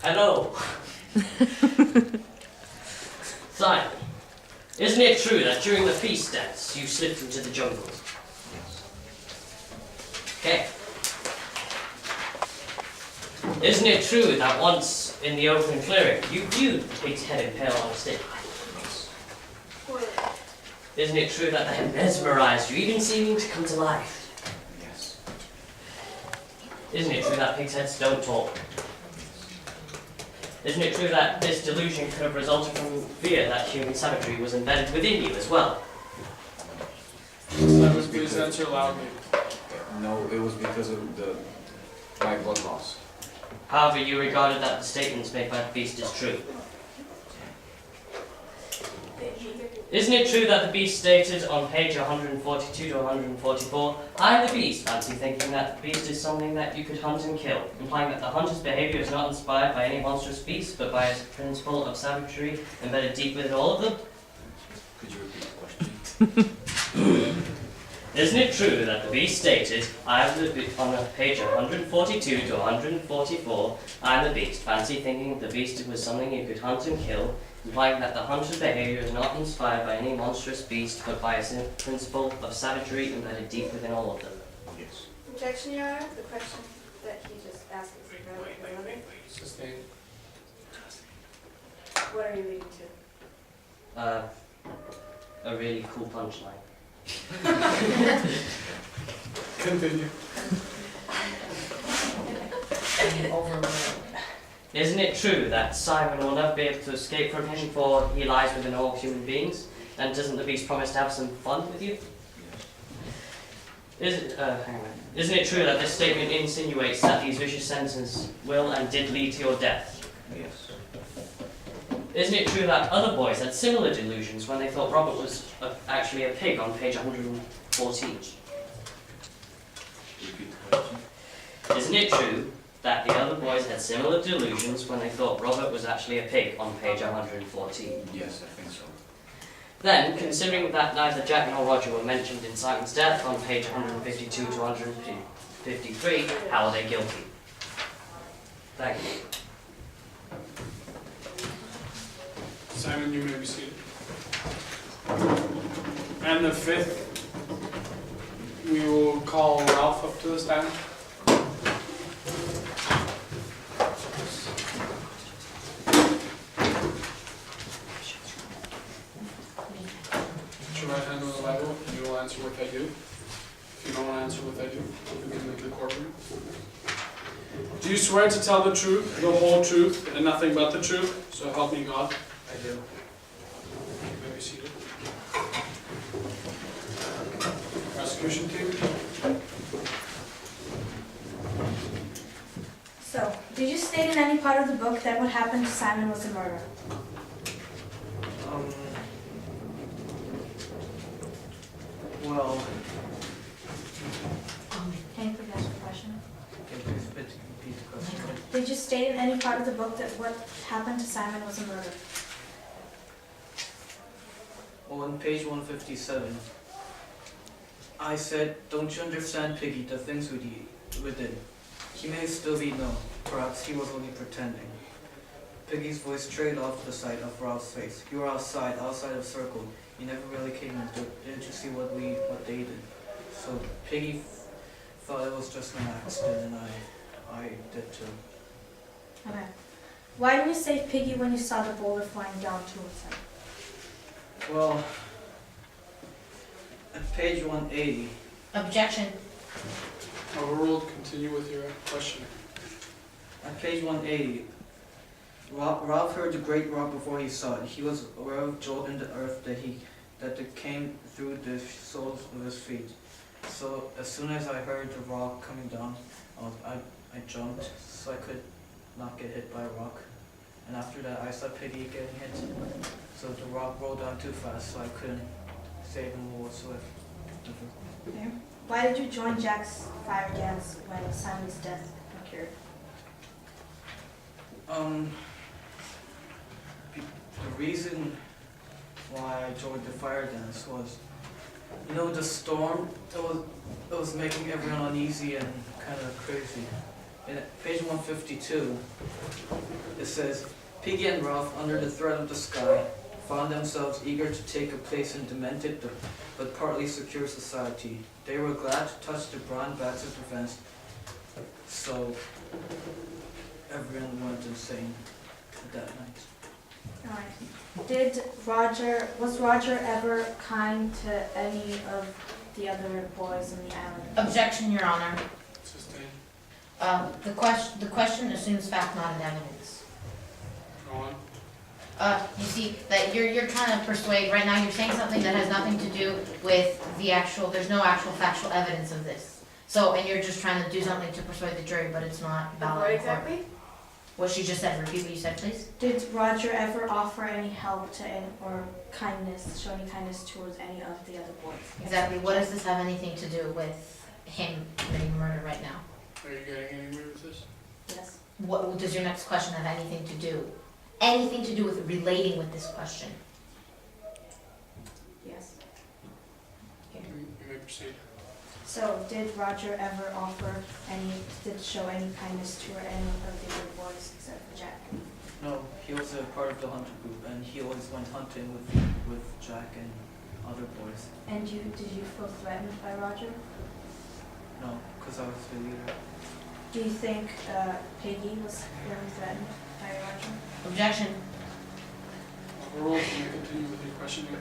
Hello. Simon, isn't it true that during the feast dance you slipped into the jungle? Yes. Okay. Isn't it true that once in the open clearing you viewed the pig's head impaled on a stick? Yes. Isn't it true that they had mesmerized you, even seeming to come to life? Yes. Isn't it true that pigs' heads don't talk? Isn't it true that this delusion could have resulted from fear that human savagery was embedded within you as well? Simon, please answer loudly. No, it was because of my blood loss. However, you regarded that the statements made by the beast as true. Isn't it true that the beast stated on page 142 to 144, I am the beast, fancy thinking that the beast is something that you could hunt and kill, implying that the hunter's behavior is not inspired by any monstrous beast, but by a principle of savagery embedded deep within all of them? Could you repeat the question? Isn't it true that the beast stated, I am the beast, on page 142 to 144, I am the beast, fancy thinking the beast was something you could hunt and kill, implying that the hunter's behavior is not inspired by any monstrous beast, but by a principle of savagery embedded deep within all of them? Yes. Objection, Your Honor. The question that he just asked is irrelevant. Sustained. What are you leading to? A really cool punchline. Continue. Isn't it true that Simon will never be able to escape from him, for he lies within all human beings? And doesn't the beast promise to have some fun with you? Isn't it true that this statement insinuates that these vicious sentences will and did lead to your death? Yes. Isn't it true that other boys had similar delusions when they thought Robert was actually a pig on page 114? Repeat the question. Isn't it true that the other boys had similar delusions when they thought Robert was actually a pig on page 114? Yes, I think so. Then, considering that neither Jack nor Roger were mentioned in Simon's death on page 152 to 153, how are they guilty? Thank you. Simon, you may be seated. And the fifth, we will call Ralph up to the stand. Put your right hand on the Bible, and you will answer what I do. If you don't want to answer what I do, you can leave the courtroom. Do you swear to tell the truth, the whole truth, and nothing but the truth? So help me God. I do. You may be seated. Prosecution team. So, did you state in any part of the book that what happened to Simon was a murder? Well, Can you please ask the question? can you please repeat the question? Did you state in any part of the book that what happened to Simon was a murder? On page 157, I said, don't you understand, Piggy, the things within? He may still be known. Perhaps he was only pretending. Piggy's voice trailed off to the side of Ralph's face. You were outside of the circle. You never really came into it. Didn't you see what they did? So Piggy thought it was just an accident, and I did too. Okay. Why did you say Piggy when you saw the boulder flying down towards him? Well, at page 180, Objection. Overruled. Continue with your question. At page 180, Ralph heard the great rock before he saw it. He was aware of jolt in the earth that it came through the soles of his feet. So as soon as I heard the rock coming down, I jumped so I could not get hit by a rock. And after that, I saw Piggy getting hit. So the rock rolled down too fast, so I couldn't save him whatsoever. Okay. Why did you join Jack's fire dance when Simon's death occurred? The reason why I joined the fire dance was, you know, the storm. It was making everyone uneasy and kind of crazy. In page 152, it says, Piggy and Ralph, under the threat of the sky, found themselves eager to take a place in demented but partly secure society. They were glad to touch the brown bats of defense, so everyone went insane that night. Alright. Was Roger ever kind to any of the other boys in the island? Objection, Your Honor. Sustained. The question assumes fact, not an evidence. Go on. You see that you're trying to persuade right now. You're saying something that has nothing to do with the actual. There's no actual factual evidence of this. So, and you're just trying to do something to persuade the jury, but it's not valid. What exactly? What she just said. Repeat what you said, please. Did Roger ever offer any help to or kindness, show any kindness towards any of the other boys? Exactly. What does this have anything to do with him committing murder right now? Are you getting anywhere with this? Yes. What does your next question have anything to do? Anything to do with relating with this question? Yes. You may proceed. So, did Roger ever show any kindness to any of the other boys except for Jack? No, he was a part of the hunter group, and he always went hunting with Jack and other boys. And did you feel threatened by Roger? No, because I was the leader. Do you think Piggy was really threatened by Roger? Objection. Overruled. Can you continue with your questioning?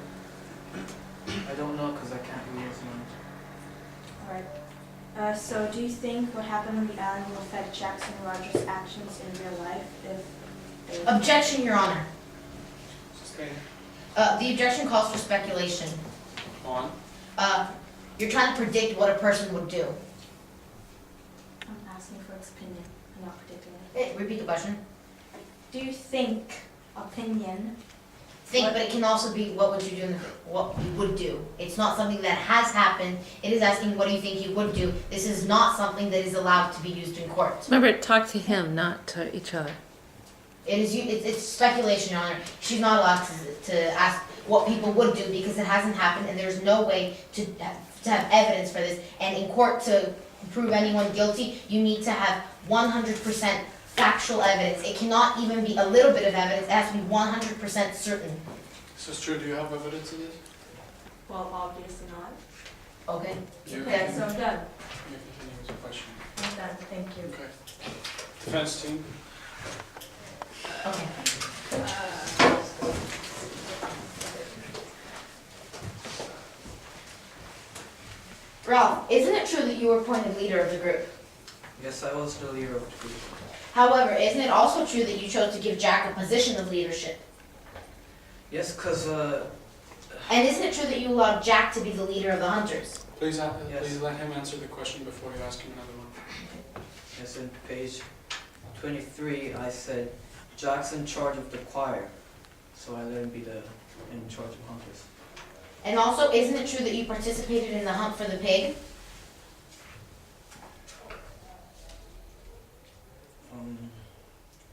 I don't know because I can't read his mind. Alright. So do you think what happened on the island will affect Jackson and Roger's actions in real life if they... Objection, Your Honor. Sustained. The objection calls for speculation. Go on. You're trying to predict what a person would do. I'm asking for its opinion. I'm not predicting it. Repeat the question. Do you think opinion... But it can also be what would you do, what you would do. It's not something that has happened. It is asking what do you think you would do. This is not something that is allowed to be used in court. Remember, talk to him, not to each other. It's speculation, Your Honor. She's not allowed to ask what people would do because it hasn't happened and there's no way to have evidence for this. And in court, to prove anyone guilty, you need to have 100% factual evidence. It cannot even be a little bit of evidence. It has to be 100% certain. This is true. Do you have evidence of this? Well, obviously not. Okay? You Okay, can- so I'm done. You may continue with your question. I'm done, thank you. Okay. Defense team. Okay. Ralph, isn't it true that you were appointed leader of the group? Yes, I was the leader of the group. However, isn't it also true that you chose to give Jack a position of leadership? Yes, because, And isn't it true that you allowed Jack to be the leader of the hunters? Please, Yes. please let him answer the question before you ask him another one. yes, in page 23, I said, Jack's in charge of the choir, so I let him be in charge of hunters. And also, isn't it true that you participated in the hunt for the pig?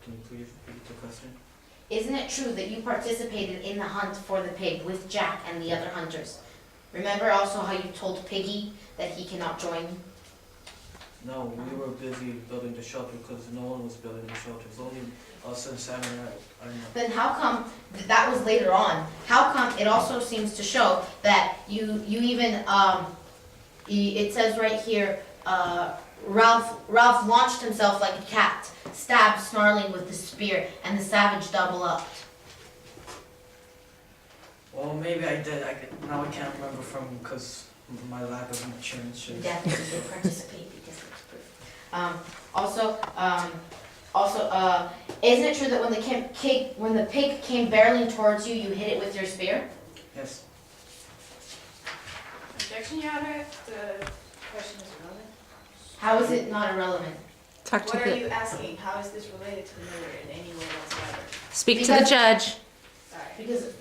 Can you please repeat the question? Isn't it true that you participated in the hunt for the pig with Jack and the other hunters? Remember also how you told Piggy that he cannot join? No, we were busy building the shelter because no one was building the shelter. It was only us and Sam and I don't know. Then how come that was later on? How come it also seems to show that you even it says right here Ralph launched himself like a cat, stabbed snarling with the spear, and the savage double upped. Well, maybe I did. Now I can't remember because my lack of insurance. You definitely did participate because it's proof. Also, isn't it true that when the pig came barreling towards you, you hit it with your spear? Yes. Objection, Your Honor. The question is relevant. How is it not irrelevant? What are you asking? How is this related to the murder in any way whatsoever? Speak to the judge. Sorry. Because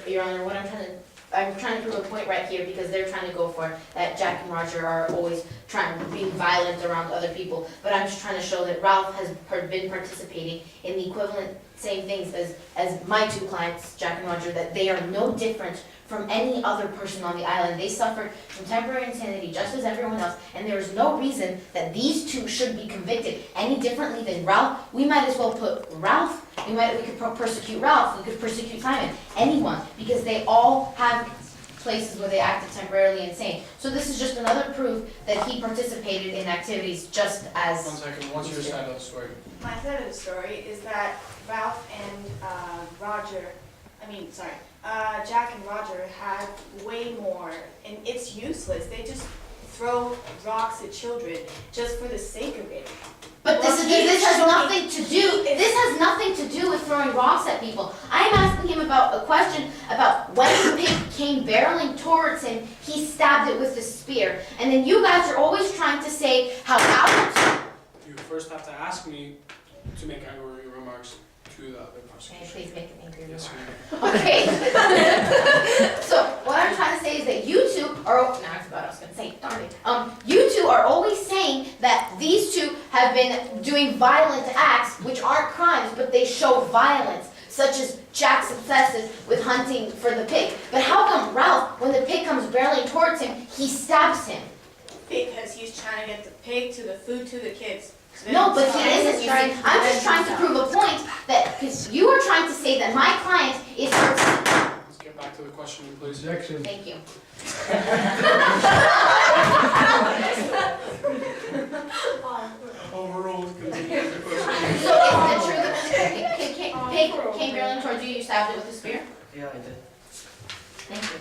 Your Honor, I'm trying to prove a point right here because they're trying to go for that Jack and Roger are always being violent around other people, but I'm just trying to show that Ralph has been participating in the equivalent same things as my two clients, Jack and Roger, that they are no different from any other person on the island. They suffered from temporary insanity just as everyone else, and there is no reason that these two should be convicted any differently than Ralph. We might as well put Ralph, we could persecute Ralph, we could persecute Simon, anyone, because they all have places where they acted temporarily insane. So this is just another proof that he participated in activities just as... 1 second, what's your side of the story? My side of the story is that Ralph and Jack and Roger had way more, and it's useless. They just throw rocks at children just for the sake of it. But this has nothing to do. This has nothing to do with throwing rocks at people. I'm asking him about a question about when the pig came barreling towards him, he stabbed it with a spear. And then you guys are always trying to say how Albert. You first have to ask me to make angry remarks to the other Can prosecution. you please make an angry Yes, remark? you may. Okay. So what I'm trying to say is that you two are. No, I forgot what I was going to say. Darn it. You two are always saying that these two have been doing violent acts, which aren't crimes, but they show violence, such as Jack's successes with hunting for the pig. But how come Ralph, when the pig comes barreling towards him, he stabs him? Because he's trying to get the pig to the food to the kids. No, but he isn't. You see, I'm just trying to prove a point that because you are trying to say that my client is. Let's get back to the question, please. Objection. Thank you. Overruled, continue the question. So isn't it true that when the pig came barreling towards you, you stabbed it with a spear? Yeah, I did. Thank you.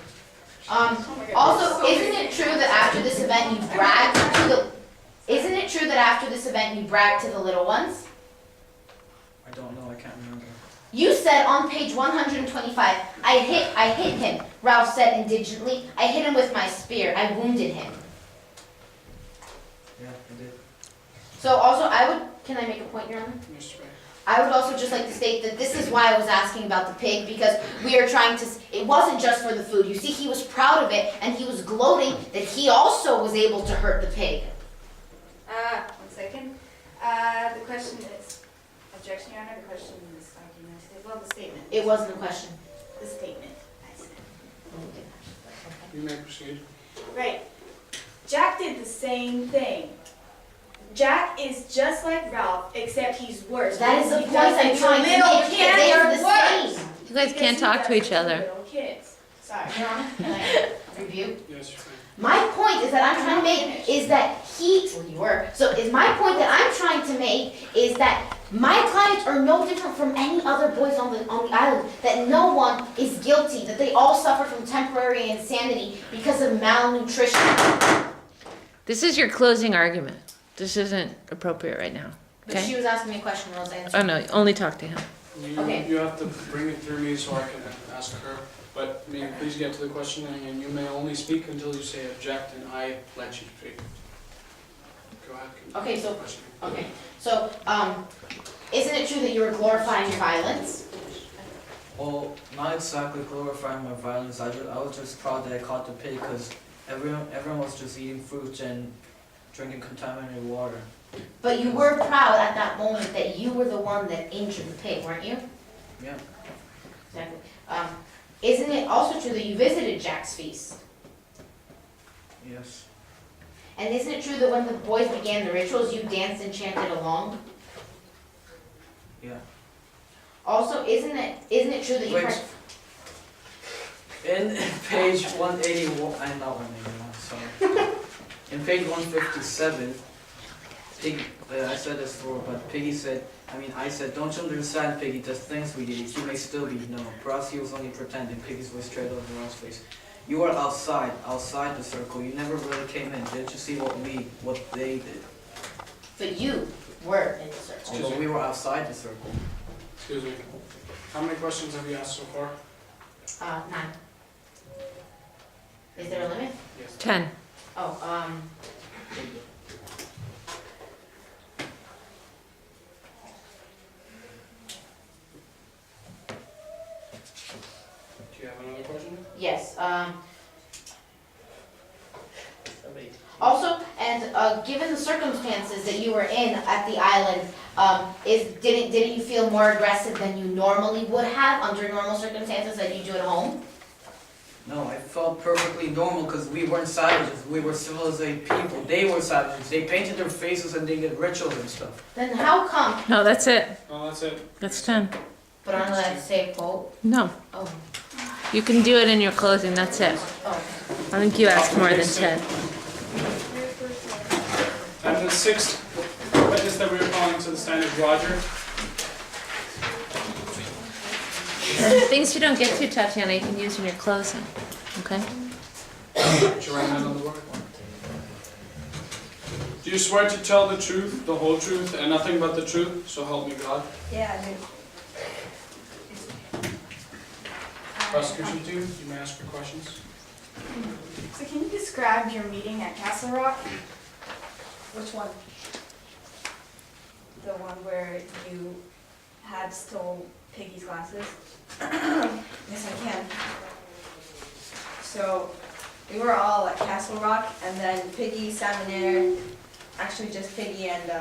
Oh my God. Also, isn't it true that after this event you bragged to the? Isn't it true that after this event you bragged to the little ones? I don't know, I can't remember. You said on page 125, I hit him. Ralph said indigently, I hit him with my spear. I wounded him. Yeah, I did. So also, can I make a point, Your Honor? Mr. Ray. I would also just like to state that this is why I was asking about the pig, because we are trying to, it wasn't just for the food. You see, he was proud of it, and he was gloating that he also was able to hurt the pig. 1 second. The question is, objection, Your Honor, the question is argument, well, the statement. It wasn't a question. The statement, I said. You may proceed. Right. Jack did the same thing. Jack is just like Ralph, except he's worse. That is the He point does I'm it to trying to little make. kids. They are the Worse. same. You guys Because can't he talk does to it each other. Little kids. Sorry. Your Honor, can I review? Yes, you may. My point is that I'm trying to make is that my point that I'm trying to make is that my clients are no different from any other boys on the island, that no one is guilty, that they all suffer from temporary insanity because of malnutrition. This is your closing argument. This isn't appropriate right now. But Okay? she was asking me a question and I was Oh answering. no, only talk to him. Okay. You have to bring it through me so I can ask her. But may you please get to the question, and you may only speak until you say object, and I let you speak. Go ahead. Okay, so- Question. Okay, so, isn't it true that you were glorifying violence? Well, not exactly glorifying my violence. I was just proud that I caught the pig because everyone was just eating fruit and drinking contaminated water. But you were proud at that moment that you were the one that injured the pig, weren't you? Yeah. Exactly. Isn't it also true that you visited Jack's feast? Yes. And isn't it true that when the boys began the rituals, you danced and chanted along? Yeah. Also, isn't it true that you... Wait. In page 181, I'm not 181, sorry. In page 157, I said this before, but I said, don't you understand, Piggy, the things we did, you may still be known. Perhaps he was only pretending. Piggy's voice straight over Ron's face. You were outside the circle. You never really came in. Didn't you see what they did? But you were in the circle. Although we were outside the circle. Excuse me. How many questions have you asked so far? 9. Is there a limit? Yes. 10. Oh, Do you have another question? yes, Somebody. also, and given the circumstances that you were in at the island, didn't you feel more aggressive than you normally would have under normal circumstances that you do at home? No, I felt perfectly normal because we weren't savages. We were civilized people. They were savages. They painted their faces and they did rituals and stuff. Then how come? No, that's it. Oh, that's it. That's 10. But aren't allowed to say a quote? No. Oh, You can do it in your closing, that's it. oh. I think you asked more than 10. And the sixth witness that we were calling to the stand is Roger. Things you don't get to, Tatiana, you can use in your closing, okay? Put your right hand on the word. Do you swear to tell the truth, the whole truth, and nothing but the truth, so help me God? Yeah, I do. Prosecution team, you may ask your questions. So can you describe your meeting at Castle Rock? Which one? The one where you had stole Piggy's glasses? Yes, I can. So, we were all at Castle Rock, and then Piggy, Salmonair, actually just Piggy and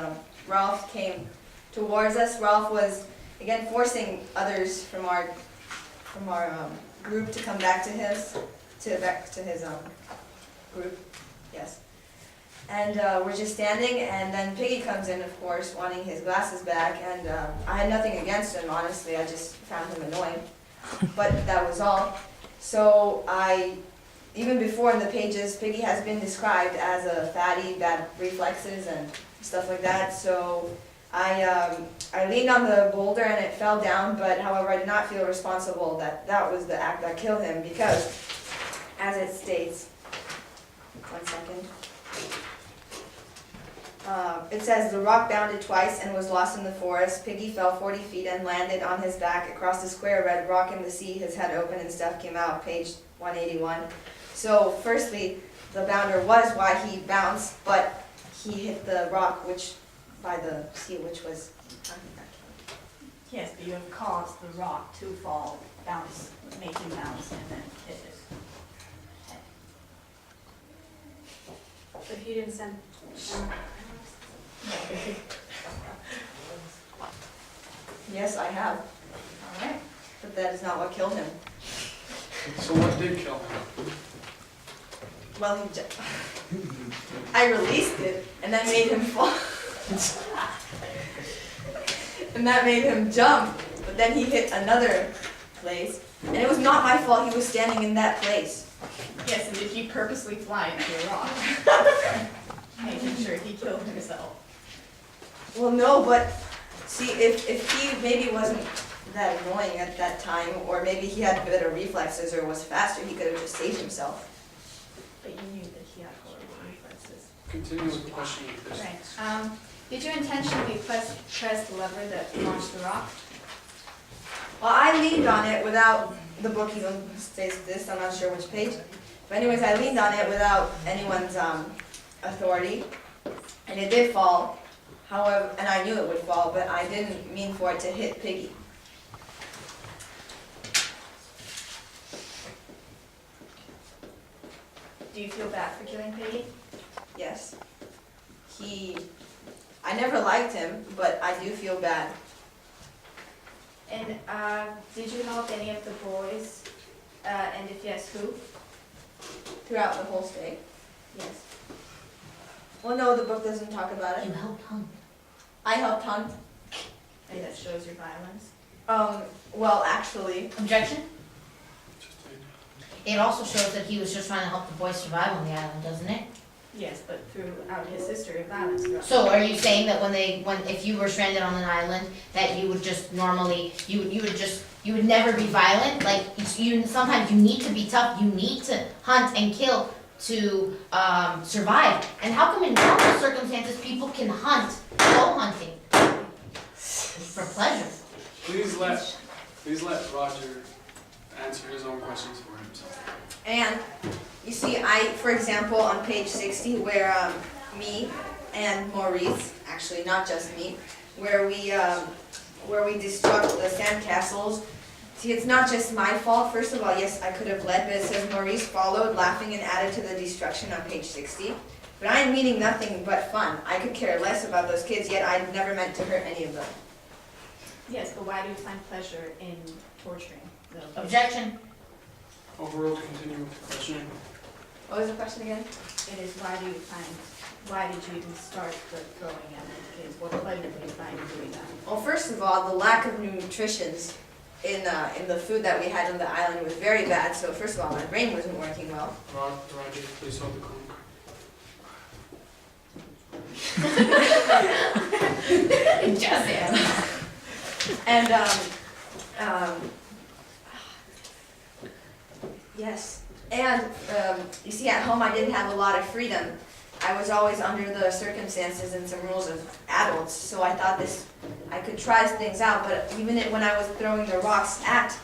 Ralph came towards us. Ralph was, again, forcing others from our group to come back to his group. Yes. And we're just standing, and then Piggy comes in, of course, wanting his glasses back, and I had nothing against him, honestly, I just found him annoying. But that was all. So even before in the pages, Piggy has been described as a fatty, bad reflexes and stuff like that, so I leaned on the boulder and it fell down, but however, I did not feel responsible that was the act that killed him, because, as it states, 1 second. It says, the rock bounded twice and was lost in the forest. Piggy fell 40 feet and landed on his back across the square red rock in the sea. His head opened and stuff came out, page 181. So, firstly, the bounder was why he bounced, but he hit the rock, which, by the sea, which was Yes, but you have caused the rock to fall, bounce, make him bounce, and then hit his head. But he didn't send. Yes, I have. All right. But that is not what killed him. So what did kill him? Well, I released it, and that made him fall. And that made him jump, but then he hit another place, and it was not my fault he was standing in that place. Yes, and did he purposely fly into a rock? Making sure he killed himself. Well, no, but see, if he maybe wasn't that annoying at that time, or maybe he had better reflexes or was faster, he could have just saved himself. But you knew that he had horrible reflexes. Continue with the question, please. Right. Did you intentionally press the lever that launched the rock? Well, I leaned on it without, the book even states this, I'm not sure which page. But anyways, I leaned on it without anyone's authority, and it did fall. However, and I knew it would fall, but I didn't mean for it to hit Piggy. Do you feel bad for killing Piggy? Yes. I never liked him, but I do feel bad. And did you help any of the boys? And if yes, who? Throughout the whole state. Yes. Well, no, the book doesn't talk about it. You helped hunt. I helped hunt. And that shows your violence. Well, actually, Objection? It also shows that he was just trying to help the boys survive on the island, doesn't it? Yes, but throughout his history of violence. throughout- So are you saying that if you were stranded on an island, that you would just normally, you would never be violent? Like, sometimes you need to be tough, you need to hunt and kill to survive. And how come in normal circumstances people can hunt, go hunting for pleasure? Please let Roger answer his own questions for himself. and you see, for example, on page 60, where me and Maurice, actually not just me, where we destruct the sandcastles. See, it's not just my fault. First of all, yes, I could have led, but it says Maurice followed, laughing, and added to the destruction on page 60. But I am meaning nothing but fun. I could care less about those kids, yet I never meant to hurt any of them. Yes, but why do you find pleasure in torturing them? Objection. Overruled, continue with the questioning. What was the question again? It is why did you even start the throwing at the kids? What pleasure do you find in doing that? Well, first of all, the lack of nutrition in the food that we had on the island was very bad. So first of all, my brain wasn't working well. Roger, please hold the call. Just it. And yes, and you see, at home I didn't have a lot of freedom. I was always under the circumstances and some rules of adults, so I thought I could try things out. But even when I was throwing the rocks at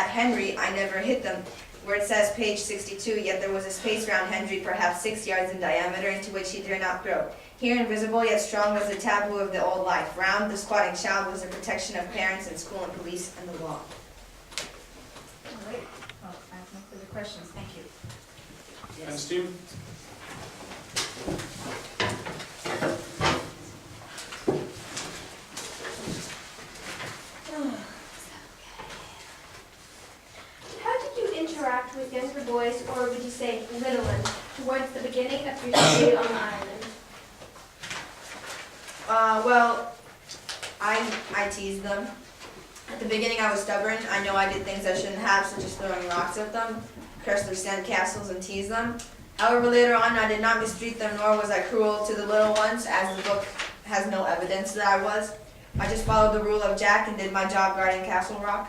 Henry, I never hit them. Where it says page 62, yet there was a space round Henry, perhaps 6 yards in diameter, into which he dare not throw. Here, invisible yet strong, was the taboo of the old life. Round the squatting child was the protection of parents and school and police and the law. All right, well, I have no further questions, thank you. And Steve? How did you interact with younger boys, or would you say little ones, towards the beginning of your stay on the island? Well, I teased them. At the beginning I was stubborn. I know I did things I shouldn't have, such as throwing rocks at them, curse their sand castles and tease them. However, later on I did not mistreat them, nor was I cruel to the little ones, as the book has no evidence that I was. I just followed the rule of Jack and did my job guarding Castle Rock.